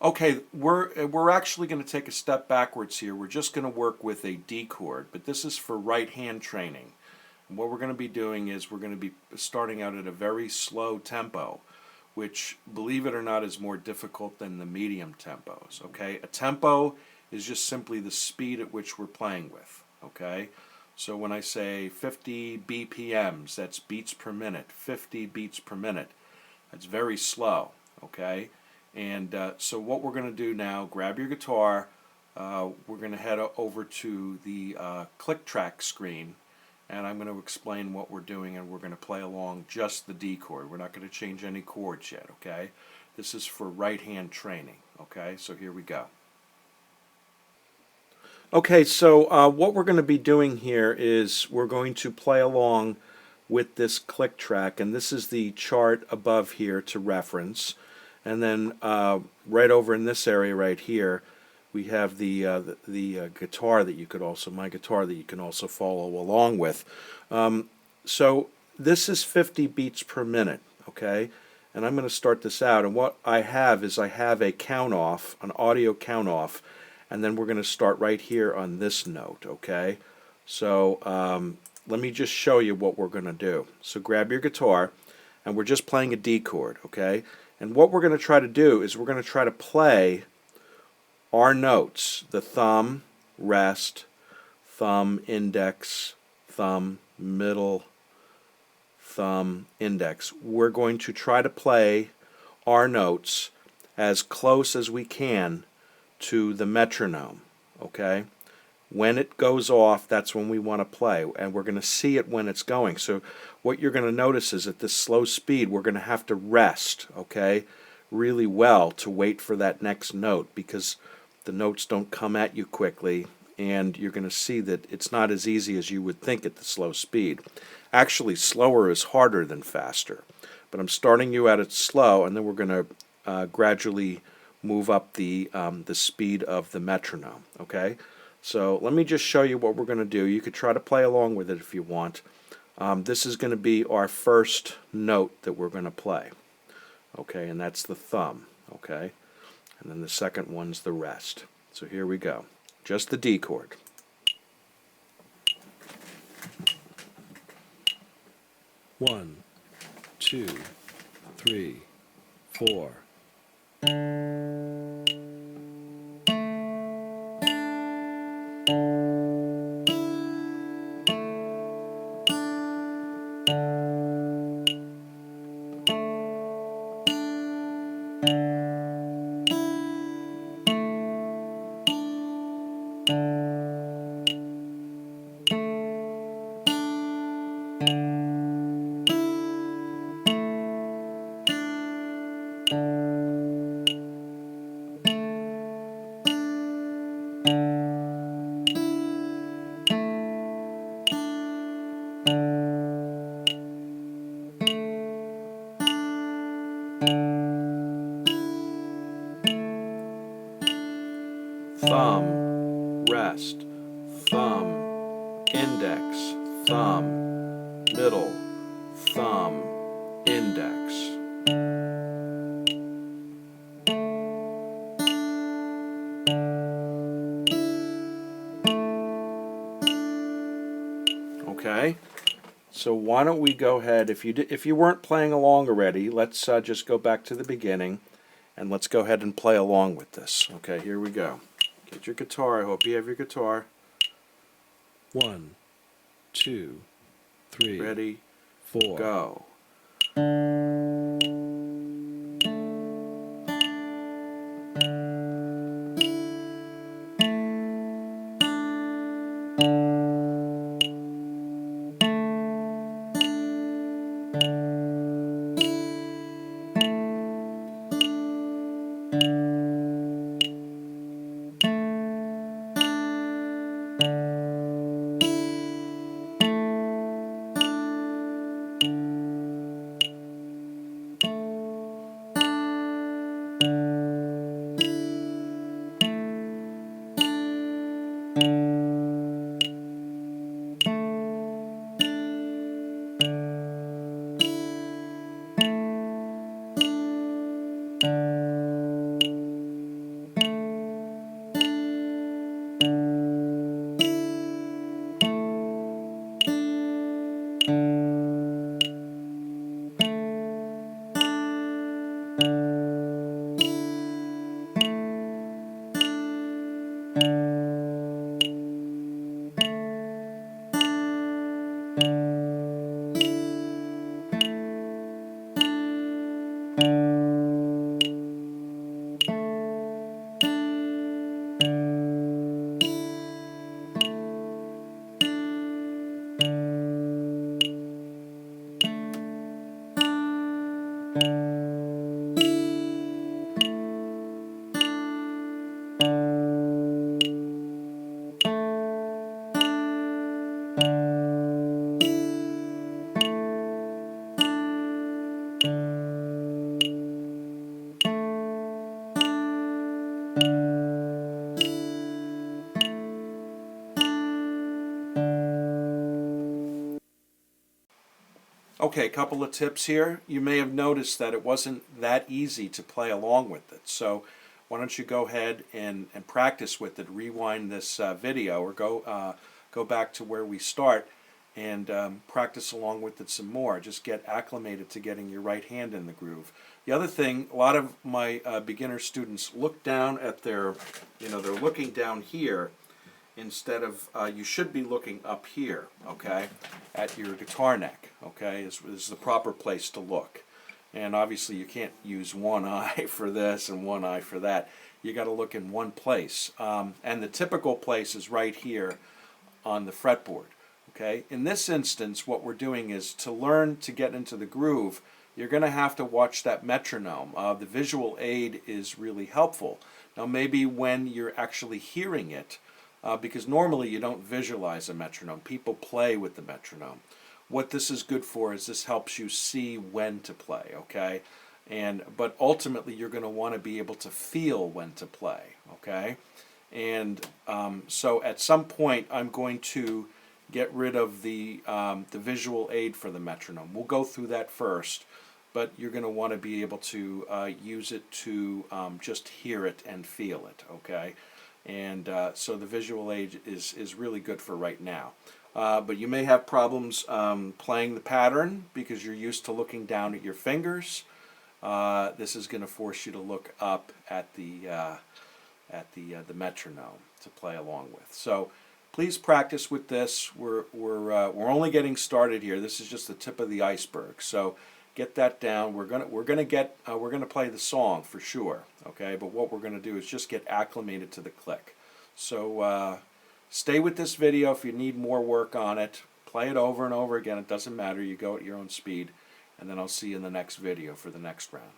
Okay, we're actually going to take a step backwards here. We're just going to work with a D chord, but this is for right hand training. And what we're going to be doing is we're going to be starting out at a very slow tempo, which, believe it or not, is more difficult than the medium tempos. Okay, a tempo is just simply the speed at which we're playing with. Okay, so when I say 50 BPMs, that's beats per minute. 50 beats per minute. That's very slow. Okay. And so what we're going to do now, grab your guitar, we're going to head over to the click track screen, and I'm going to explain what we're doing, and we're going to play along just the D chord. We're not going to change any chords yet, okay? This is for right hand training, okay? So here we go. Okay, so what we're going to be doing here is we're going to play along with this click track, and this is the chart above here to reference. And then right over in this area right here, we have the guitar that you could also, my guitar that you can also follow along with. So this is 50 beats per minute, okay? And I'm going to start this out. And what I have is I have a count off, an audio count off, and then we're going to start right here on this note, okay? So let me just show you what we're going to do. So grab your guitar, and we're just playing a D chord, okay? And what we're going to try to do is we're going to try to play our notes, the thumb, rest, thumb, index, thumb, middle, thumb, index. We're going to try to play our notes as close as we can to the metronome, okay? When it goes off, that's when we want to play, and we're going to see it when it's going. So what you're going to notice is at this slow speed, we're going to have to rest, okay, really well to wait for that next note, because the notes don't come at you quickly, and you're going to see that it's not as easy as you would think at the slow speed. Actually, slower is harder than faster, but I'm starting you out at slow, and then we're going to gradually move up the speed of the metronome, okay? So let me just show you what we're going to do. You could try to play along with it if you want. This is going to be our first note that we're going to play. Okay, and that's the thumb. Okay, and then the second one's the rest. So here we go. Just the D chord. One, two, three, four. Thumb, rest, thumb, index, thumb, middle, thumb, index. Okay, so why don't we go ahead, if you weren't playing along already, let's just go back to the beginning, and let's go ahead and play along with this. Okay, here we go. Get your guitar. I hope you have your guitar. 1, 2, 3. Ready, 4. Go. Okay, a couple of tips here. You may have noticed that it wasn't that easy to play along with it. So why don't you go ahead and practice with it. Rewind this video, or go back to where we start and practice along with it some more. Just get acclimated to getting your right hand in the groove. The other thing, a lot of my beginner students look down at their, they're looking down here instead of, you should be looking up here, okay, at your guitar neck, okay, is the proper place to look. And obviously you can't use one eye for this and one eye for that. You got to look in one place. And the typical place is right here on the fretboard, okay. In this instance, what we're doing is, to learn to get into the groove, you're going to have to watch that metronome. The visual aid is really helpful. Now maybe when you're actually hearing it, because normally you don't visualize a metronome. People play with the metronome. What this is good for is this helps you see when to play, okay? But ultimately you're going to want to be able to feel when to play, okay? And so at some point I'm going to get rid of the visual aid for the metronome. We'll go through that first, but you're going to want to be able to use it to just hear it and feel it, okay? And so the visual aid is really good for right now. But you may have problems playing the pattern because you're used to looking down at your fingers. This is going to force you to look up at the metronome to play along with. So please practice with this. We're only getting started here. This is just the tip of the iceberg. So get that down. We're gonna play the song for sure, okay? But what we're gonna do is just get acclimated to the click. So stay with this video if you need more work on it. Play it over and over again. It doesn't matter. You go at your own speed, and then I'll see you in the next video for the next round.